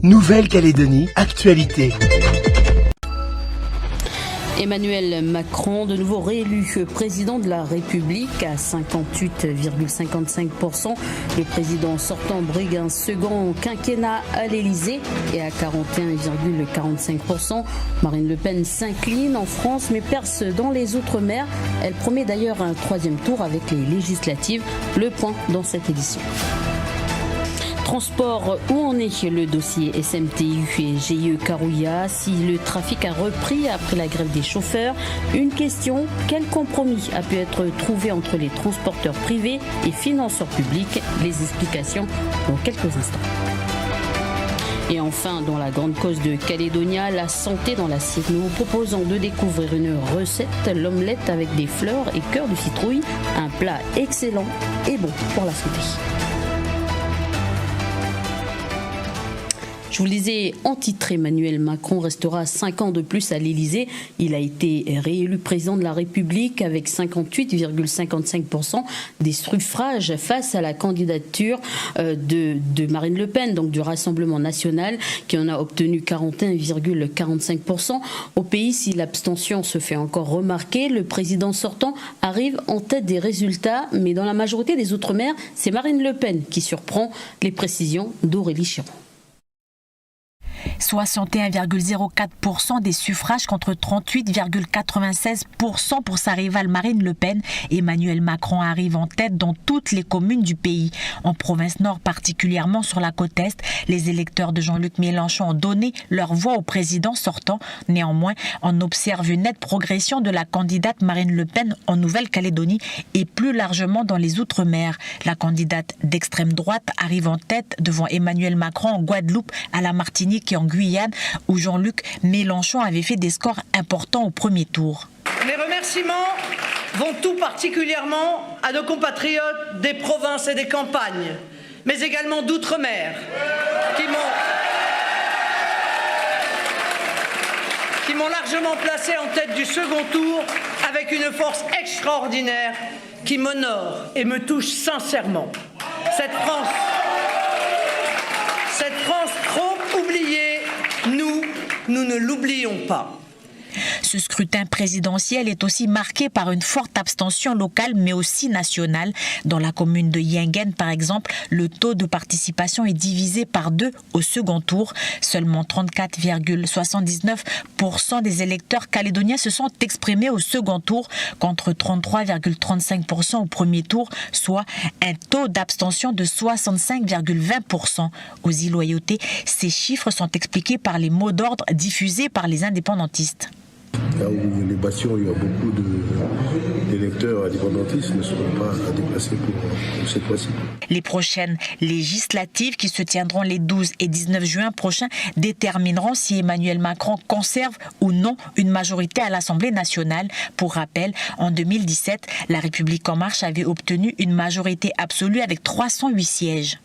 Nouvelle-Calédonie, actualité. Emmanuel Macron, de nouveau réélu président de la République à 58,55%. Le président sortant brigue un second quinquennat à l'Elysée et à 41,45%. Marine Le Pen s'incline en France mais perce dans les Outre-mer. Elle promet d'ailleurs un troisième tour avec les législatives. Le point dans cette édition. Transport, où en est le dossier SMTU et GIE Carouilla? Si le trafic a repris après la grève des chauffeurs, une question, quel compromis a pu être trouvé entre les transporteurs privés et financeurs publics? Les explications dans quelques instants. Et enfin, dans la grande cause de Calédonia, la santé dans l'assiette. Nous vous proposons de découvrir une recette, l'omelette avec des fleurs et cœur de citrouille. Un plat excellent et bon pour la santé. Je vous le disais, en titre, Emmanuel Macron restera 5 ans de plus à l'Elysée. Il a été réélu président de la République avec 58,55% des suffrages face à la candidature de Marine Le Pen, donc du Rassemblement national, qui en a obtenu 41,45%. Au pays, si l'abstention se fait encore remarquer, le président sortant arrive en tête des résultats, mais dans la majorité des Outre-mer, c'est Marine Le Pen qui surprend. Les précisions d'Aurélie Chiron. 61,04% des suffrages contre 38,96% pour sa rivale Marine Le Pen. Emmanuel Macron arrive en tête dans toutes les communes du pays. En province nord, particulièrement sur la côte est, les électeurs de Jean-Luc Mélenchon ont donné leur voix au président sortant. Néanmoins, on observe une nette progression de la candidate Marine Le Pen en Nouvelle-Calédonie et plus largement dans les Outre-mer. La candidate d'extrême droite arrive en tête devant Emmanuel Macron en Guadeloupe, à la Martinique et en Guyane, où Jean-Luc Mélenchon avait fait des scores importants au premier tour. Les remerciements vont tout particulièrement à nos compatriotes des provinces et des campagnes, mais également d'outre-mer, qui m'ont largement placé en tête du second tour avec une force extraordinaire qui m'honore et me touche sincèrement. Cette France trop oubliée, nous ne l'oublions pas. Ce scrutin présidentiel est aussi marqué par une forte abstention locale mais aussi nationale. Dans la commune de Yingen, par exemple, le taux de participation est divisé par 2 au second tour. Seulement 34,79% des électeurs calédoniens se sont exprimés au second tour contre 33,35% au premier tour, soit un taux d'abstention de 65,20%. Aux îles Loyauté, ces chiffres sont expliqués par les mots d'ordre diffusés par les indépendantistes. Là où les bastions, il y a beaucoup d'électeurs indépendantistes ne seront pas à déplacer pour cette fois-ci. Les prochaines législatives qui se tiendront les 12 et 19 juin prochains détermineront si Emmanuel Macron conserve ou non une majorité à l'Assemblée nationale. Pour rappel, en 2017, la République en marche avait obtenu une majorité absolue avec 308 sièges.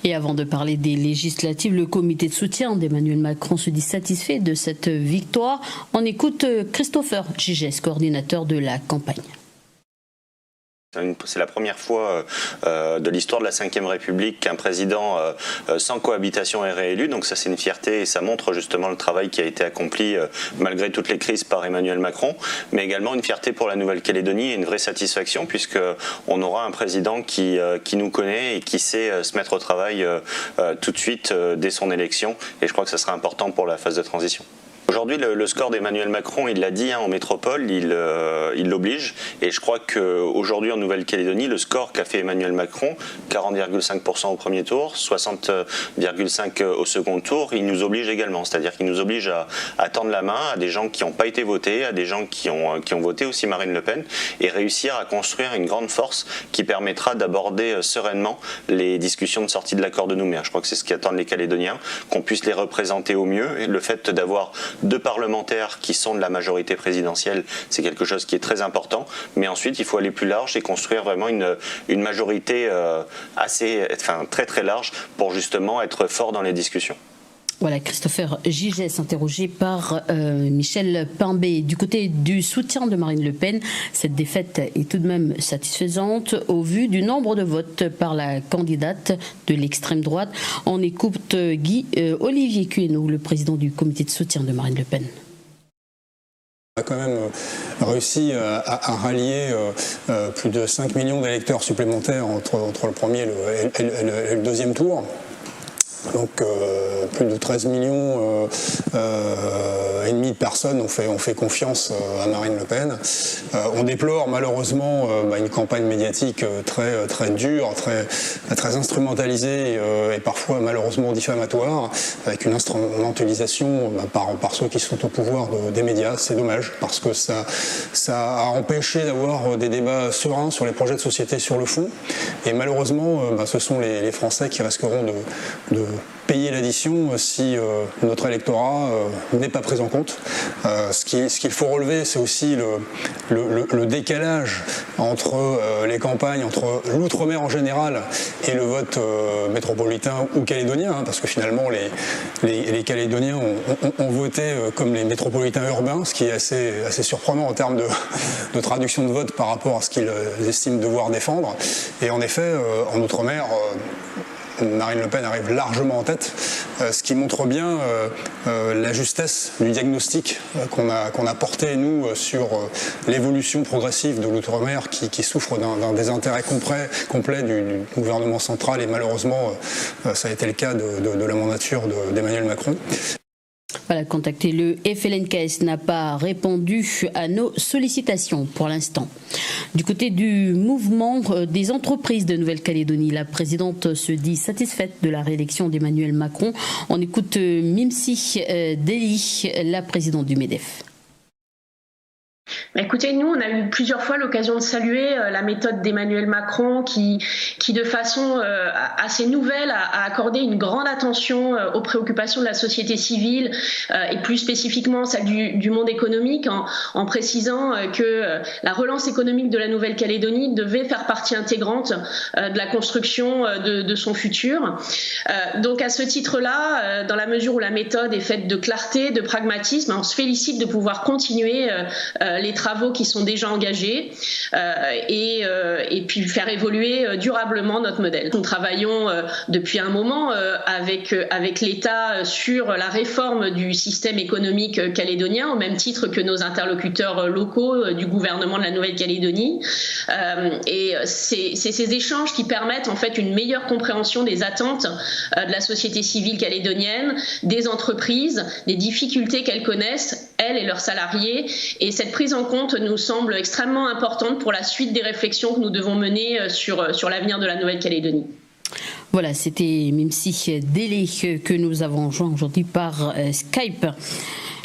Et avant de parler des législatives, le comité de soutien d'Emmanuel Macron se dit satisfait de cette victoire. On écoute Christopher Gigès, coordinateur de la campagne. C'est la première fois de l'histoire de la Ve République qu'un président sans cohabitation est réélu. Donc ça, c'est une fierté et ça montre justement le travail qui a été accompli malgré toutes les crises par Emmanuel Macron. Mais également une fierté pour la Nouvelle-Calédonie et une vraie satisfaction puisqu'on aura un président qui nous connaît et qui sait se mettre au travail tout de suite dès son élection. Et je crois que ça sera important pour la phase de transition. Aujourd'hui, le score d'Emmanuel Macron, il l'a dit en métropole, il l'oblige. Et je crois qu'aujourd'hui, en Nouvelle-Calédonie, le score qu'a fait Emmanuel Macron, 40,5% au premier tour, 60,5% au second tour, il nous oblige également. C'est-à-dire qu'il nous oblige à tendre la main à des gens qui n'ont pas été votés, à des gens qui ont voté aussi Marine Le Pen, et réussir à construire une grande force qui permettra d'aborder sereinement les discussions de sortie de l'accord de Nouméa. Je crois que c'est ce qu'attendent les Calédoniens, qu'on puisse les représenter au mieux. Et le fait d'avoir 2 parlementaires qui sont de la majorité présidentielle, c'est quelque chose qui est très important. Mais ensuite, il faut aller plus large et construire vraiment une majorité très très large pour justement être fort dans les discussions. Voilà, Christopher Gigès, interrogé par Michel Pimbé. Du côté du soutien de Marine Le Pen, cette défaite est tout de même satisfaisante au vu du nombre de votes par la candidate de l'extrême droite. On écoute Olivier Cuénaud, le président du comité de soutien de Marine Le Pen. On a quand même réussi à rallier plus de 5 millions d'électeurs supplémentaires entre le premier et le deuxième tour. Donc plus de 13 millions et demi de personnes ont fait confiance à Marine Le Pen. On déplore malheureusement une campagne médiatique très dure, très instrumentalisée et parfois malheureusement diffamatoire, avec une instrumentalisation par ceux qui sont au pouvoir des médias. C'est dommage parce que ça a empêché d'avoir des débats sereins sur les projets de société sur le fond. Et malheureusement, ce sont les Français qui risqueront de payer l'addition si notre électorat n'est pas pris en compte. Ce qu'il faut relever, c'est aussi le décalage entre les campagnes, entre l'outre-mer en général et le vote métropolitain ou calédonien, parce que finalement les Calédoniens ont voté comme les métropolitains urbains, ce qui est assez surprenant en termes de traduction de vote par rapport à ce qu'ils estiment devoir défendre. Et en effet, en outre-mer, Marine Le Pen arrive largement en tête, ce qui montre bien la justesse du diagnostic qu'on a porté, nous, sur l'évolution progressive de l'outre-mer qui souffre d'un désintérêt complet du gouvernement central, et malheureusement, ça a été le cas de la mandature d'Emmanuel Macron. Voilà, contacté, le FLNKS n'a pas répondu à nos sollicitations pour l'instant. Du côté du mouvement des entreprises de Nouvelle-Calédonie, la présidente se dit satisfaite de la réélection d'Emmanuel Macron. On écoute Mimsi Deli, la présidente du MEDEF. Écoutez, nous, on a eu plusieurs fois l'occasion de saluer la méthode d'Emmanuel Macron qui de façon assez nouvelle, a accordé une grande attention aux préoccupations de la société civile et plus spécifiquement celle du monde économique, en précisant que la relance économique de la Nouvelle-Calédonie devait faire partie intégrante de la construction de son futur. Donc à ce titre-là, dans la mesure où la méthode est faite de clarté, de pragmatisme, on se félicite de pouvoir continuer les travaux qui sont déjà engagés et puis faire évoluer durablement notre modèle. Nous travaillons depuis un moment avec l'État sur la réforme du système économique calédonien, au même titre que nos interlocuteurs locaux du gouvernement de la Nouvelle-Calédonie. Et c'est ces échanges qui permettent en fait une meilleure compréhension des attentes de la société civile calédonienne, des entreprises, des difficultés qu'elles connaissent, elles et leurs salariés. Et cette prise en compte nous semble extrêmement importante pour la suite des réflexions que nous devons mener sur l'avenir de la Nouvelle-Calédonie. Voilà, c'était Mimsi Délé que nous avons rejoint aujourd'hui par Skype.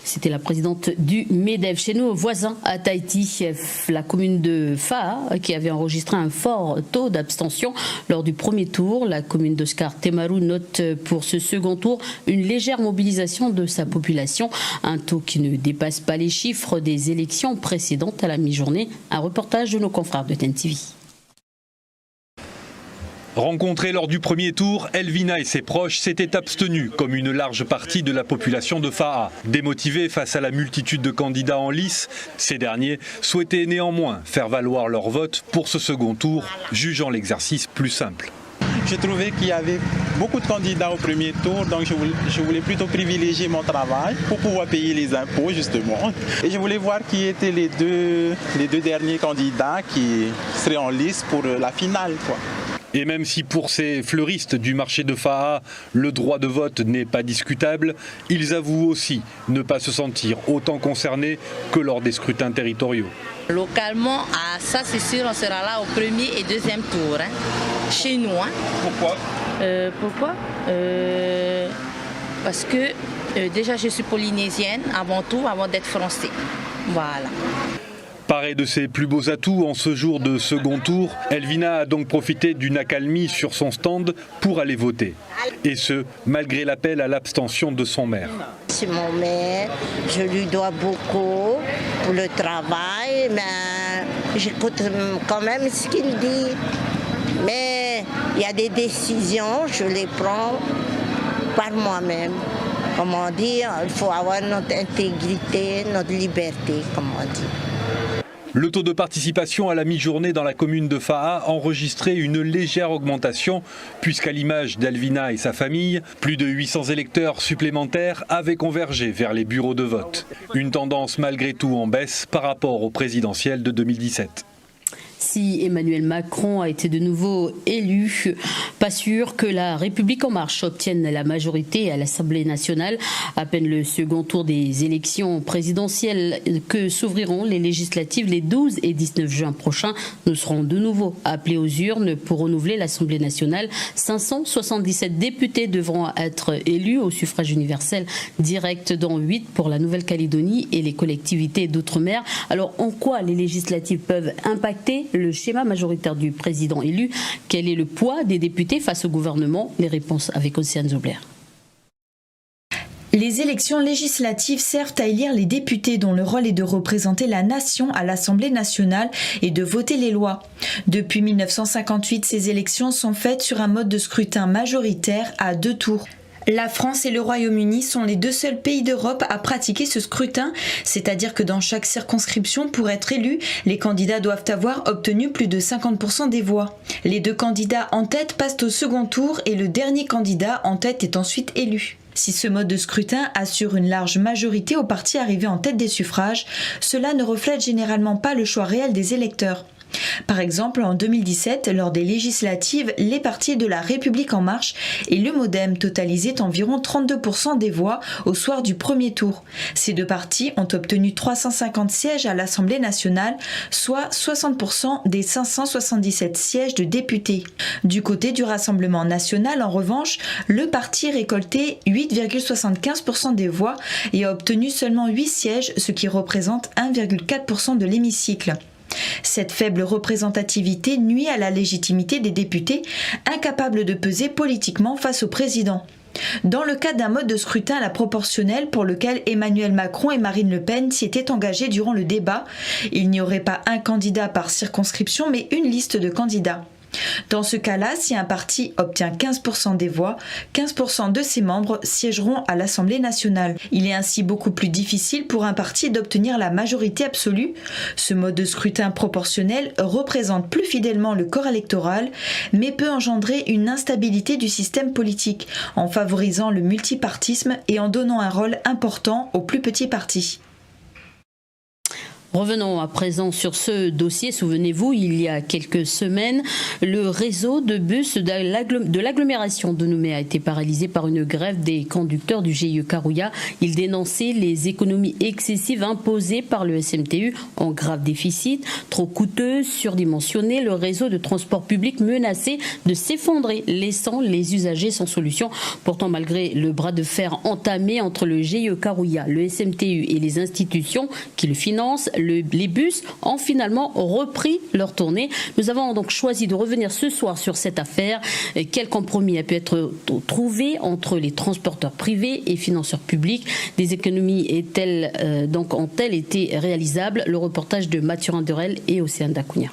C'était la présidente du MEDEF. Chez nos voisins à Tahiti, la commune de Fa'a, qui avait enregistré un fort taux d'abstention lors du premier tour. La commune d'Oscar Temaru note pour ce second tour une légère mobilisation de sa population. Un taux qui ne dépasse pas les chiffres des élections précédentes à la mi-journée. Un reportage de nos confrères de TNTV. Rencontrée lors du premier tour, Elvina et ses proches s'étaient abstenus, comme une large partie de la population de Fa'a. Démotivés face à la multitude de candidats en lice, ces derniers souhaitaient néanmoins faire valoir leur vote pour ce second tour, jugeant l'exercice plus simple. Je trouvais qu'il y avait beaucoup de candidats au premier tour, donc je voulais plutôt privilégier mon travail pour pouvoir payer les impôts, justement. Et je voulais voir qui étaient les deux derniers candidats qui seraient en lice pour la finale, quoi. Et même si pour ces fleuristes du marché de Fa'a, le droit de vote n'est pas discutable, ils avouent aussi ne pas se sentir autant concernés que lors des scrutins territoriaux. Localement, ça c'est sûr, on sera là au premier et deuxième tour, chez nous. Pourquoi Parce que déjà je suis polynésienne avant tout, avant d'être français. Voilà. Parée de ses plus beaux atouts en ce jour de second tour, Elvina a donc profité d'une accalmie sur son stand pour aller voter. Et ce, malgré l'appel à l'abstention de son maire. C'est mon maire, je lui dois beaucoup pour le travail, mais j'écoute quand même ce qu'il dit. Mais il y a des décisions, je les prends par moi-même. comment dire, il faut avoir notre intégrité, notre liberté, comme on dit. Le taux de participation à la mi-journée dans la commune de Faha enregistrait une légère augmentation, puisqu'à l'image d'Elvina et sa famille, plus de 800 électeurs supplémentaires avaient convergé vers les bureaux de vote. Une tendance malgré tout en baisse par rapport au présidentiel de 2017. Si Emmanuel Macron a été de nouveau élu, pas sûr que la République en marche obtienne la majorité à l'Assemblée nationale. À peine le second tour des élections présidentielles que s'ouvriront les législatives les 12 et 19 juin prochains. Nous serons de nouveau appelés aux urnes pour renouveler l'Assemblée nationale. 577 députés devront être élus au suffrage universel direct, dont 8 pour la Nouvelle-Calédonie et les collectivités d'outre-mer. Alors en quoi les législatives peuvent impacter le schéma majoritaire du président élu? Quel est le poids des députés face au gouvernement? Les réponses avec Océane Zobler. Les élections législatives servent à élire les députés dont le rôle est de représenter la nation à l'Assemblée nationale et de voter les lois. Depuis 1958, ces élections sont faites sur un mode de scrutin majoritaire à 2 tours. La France et le Royaume-Uni sont les 2 seuls pays d'Europe à pratiquer ce scrutin, c'est-à-dire que dans chaque circonscription, pour être élu, les candidats doivent avoir obtenu plus de 50% des voix. Les 2 candidats en tête passent au second tour et le dernier candidat en tête est ensuite élu. Si ce mode de scrutin assure une large majorité aux partis arrivés en tête des suffrages, cela ne reflète généralement pas le choix réel des électeurs. Par exemple, en 2017, lors des législatives, les partis de la République en marche et le MoDem totalisaient environ 32% des voix au soir du premier tour. Ces 2 partis ont obtenu 350 sièges à l'Assemblée nationale, soit 60% des 577 sièges de députés. Du côté du Rassemblement national, en revanche, le parti récoltait 8,75% des voix et a obtenu seulement 8 sièges, ce qui représente 1,4% de l'hémicycle. Cette faible représentativité nuit à la légitimité des députés, incapables de peser politiquement face au président. Dans le cas d'un mode de scrutin à la proportionnelle pour lequel Emmanuel Macron et Marine Le Pen s'y étaient engagés durant le débat, il n'y aurait pas un candidat par circonscription mais une liste de candidats. Dans ce cas-là, si un parti obtient 15% des voix, 15% de ses membres siégeront à l'Assemblée nationale. Il est ainsi beaucoup plus difficile pour un parti d'obtenir la majorité absolue. Ce mode de scrutin proportionnel représente plus fidèlement le corps électoral, mais peut engendrer une instabilité du système politique, en favorisant le multipartisme et en donnant un rôle important aux plus petits partis. Revenons à présent sur ce dossier. Souvenez-vous, il y a quelques semaines, le réseau de bus de l'agglomération de Nouméa a été paralysé par une grève des conducteurs du GIE Karouya. Ils dénonçaient les économies excessives imposées par le SMTU en grave déficit, trop coûteux, surdimensionné, le réseau de transport public menacé de s'effondrer, laissant les usagers sans solution. Pourtant, malgré le bras de fer entamé entre le GIE Karouya, le SMTU et les institutions qui le financent, les bus ont finalement repris leur tournée. Nous avons donc choisi de revenir ce soir sur cette affaire. Quel compromis a pu être trouvé entre les transporteurs privés et financeurs publics? Des économies ont-elles été réalisables? Le reportage de Mathurin Derel et Océane Dacounia.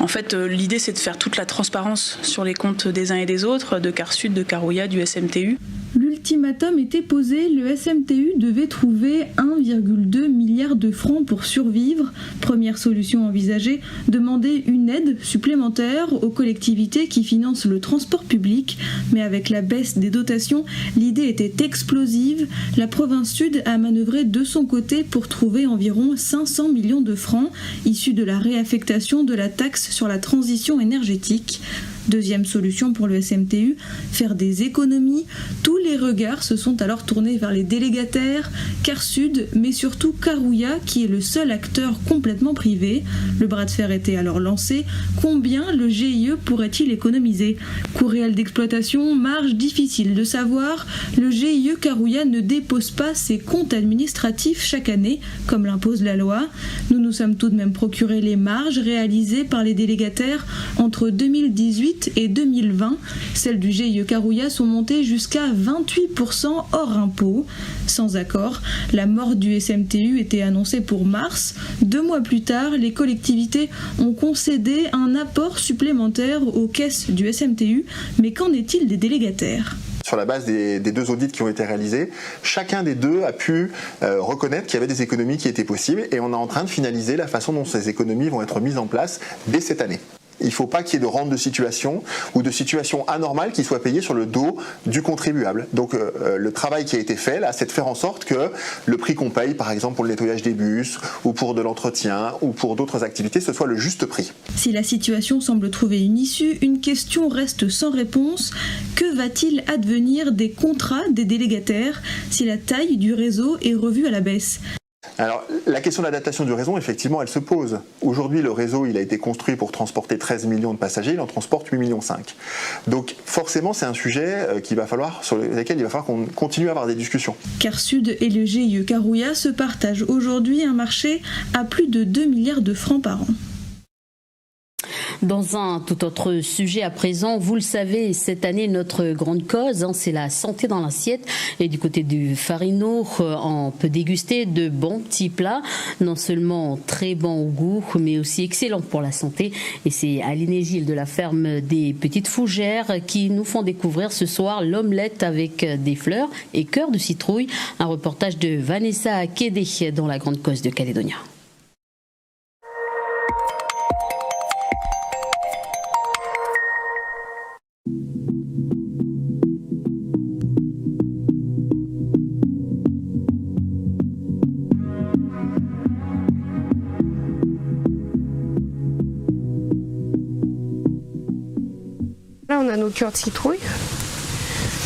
En fait, l'idée, c'est de faire toute la transparence sur les comptes des uns et des autres, de Carsud, de Karouya, du SMTU. L'ultimatum était posé, le SMTU devait trouver 1,2 milliard de francs pour survivre. Première solution envisagée, demander une aide supplémentaire aux collectivités qui financent le transport public. Mais avec la baisse des dotations, l'idée était explosive. La province sud a manœuvré de son côté pour trouver environ 500 millions de francs issus de la réaffectation de la taxe sur la transition énergétique. Deuxième solution pour le SMTU, faire des économies. Tous les regards se sont alors tournés vers les délégataires, Carsud, mais surtout Karouya, qui est le seul acteur complètement privé. Le bras de fer était alors lancé. Combien le GIE pourrait-il économiser? Coût réel d'exploitation, marge difficile de savoir. Le GIE Karouya ne dépose pas ses comptes administratifs chaque année, comme l'impose la loi. Nous nous sommes tout de même procuré les marges réalisées par les délégataires entre 2018 et 2020, celles du GIE Karouya sont montées jusqu'à 28% hors impôts. Sans accord, la mort du SMTU était annoncée pour mars. 2 mois plus tard, les collectivités ont concédé un apport supplémentaire aux caisses du SMTU. Mais qu'en est-il des délégataires ? sur la base des 2 audits qui ont été réalisés, chacun des 2 a pu reconnaître qu'il y avait des économies qui étaient possibles et on est en train de finaliser la façon dont ces économies vont être mises en place dès cette année. Il ne faut pas qu'il y ait de rente de situation ou de situation anormale qui soit payée sur le dos du contribuable. Donc le travail qui a été fait là, c'est de faire en sorte que le prix qu'on paye, par exemple pour le nettoyage des bus ou pour de l'entretien ou pour d'autres activités, ce soit le juste prix. Si la situation semble trouver une issue, une question reste sans réponse. Que va-t-il advenir des contrats des délégataires si la taille du réseau est revue à la baisse ? Alors, la question de l'adaptation du réseau, effectivement, elle se pose. Aujourd'hui, le réseau, il a été construit pour transporter 13 millions de passagers, il en transporte 8,5 millions. Donc, forcément, c'est un sujet sur lequel il va falloir qu'on continue à avoir des discussions. Carsud et le GIE Carouilla se partagent aujourd'hui un marché à plus de 2 milliards de francs par an. Dans un tout autre sujet à présent, vous le savez, cette année, notre grande cause, c'est la santé dans l'assiette. Et du côté du Farino, on peut déguster de bons petits plats, non seulement très bons au goût, mais aussi excellents pour la santé. Et c'est Aline et Gilles de la ferme des Petites Fougères qui nous font découvrir ce soir l'omelette avec des fleurs et cœur de citrouille. Un reportage de Vanessa Kédé dans la grande cause de Calédonia. Là, on a nos cœurs de citrouille.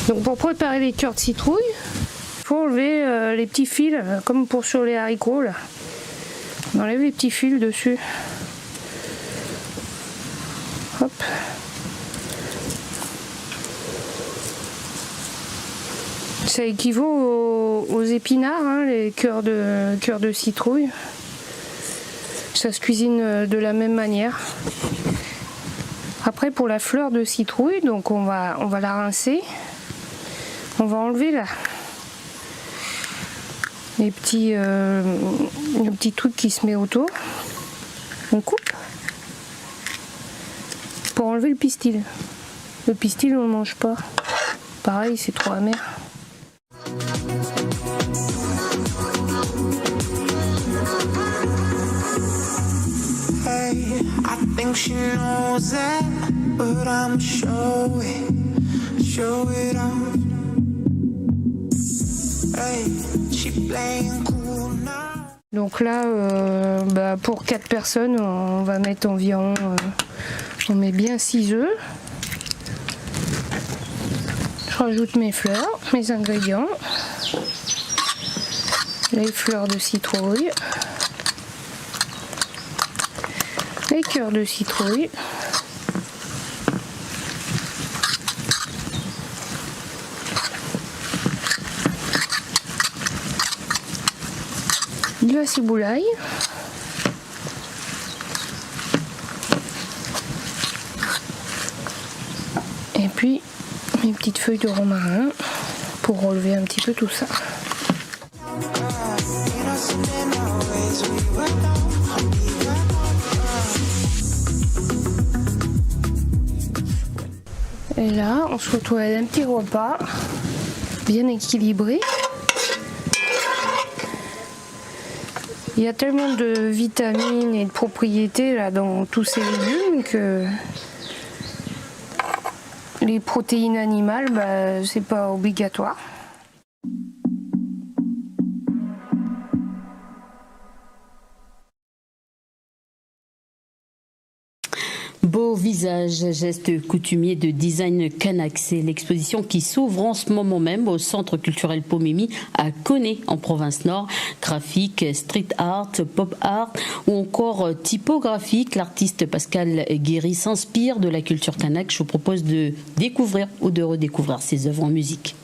Donc pour préparer les cœurs de citrouille, il faut enlever les petits fils, comme pour sur les haricots. Là. On enlève les petits fils dessus. Hop. Ça équivaut aux épinards, les cœurs de citrouille. Ça se cuisine de la même manière. Après, pour la fleur de citrouille, donc on va la rincer. On va enlever là le petit truc qui se met autour. On coupe pour enlever le pistil. Le pistil, on ne mange pas. Pareil, c'est trop amer. I think she knows that, but I'm show it off. Hey, she playing cool now. Donc là, pour 4 personnes, on va mettre environ, on met bien 6 œufs. Je rajoute mes fleurs, mes ingrédients, les fleurs de citrouille. Les cœurs de citrouille. De la ciboulaille. Et puis mes petites feuilles de romarin pour relever un petit peu tout ça. Et là, on se retrouve avec un petit repas bien équilibré. Il y a tellement de vitamines et de propriétés là dans tous ces légumes que les protéines animales, c'est pas obligatoire. Beau visage, geste coutumier de design kanak. C'est l'exposition qui s'ouvre en ce moment même au Centre culturel Pomemi à Koné en province nord. Graphique, street art, pop art ou encore typographique. L'artiste Pascal Guéry s'inspire de la culture kanak. Je vous propose de découvrir ou de redécouvrir ses œuvres en musique.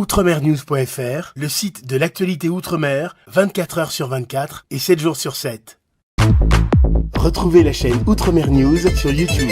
outremernews.fr, le site de l'actualité outre-mer, 24 heures sur 24 et 7 jours sur 7. Retrouvez la chaîne Outremer News sur YouTube.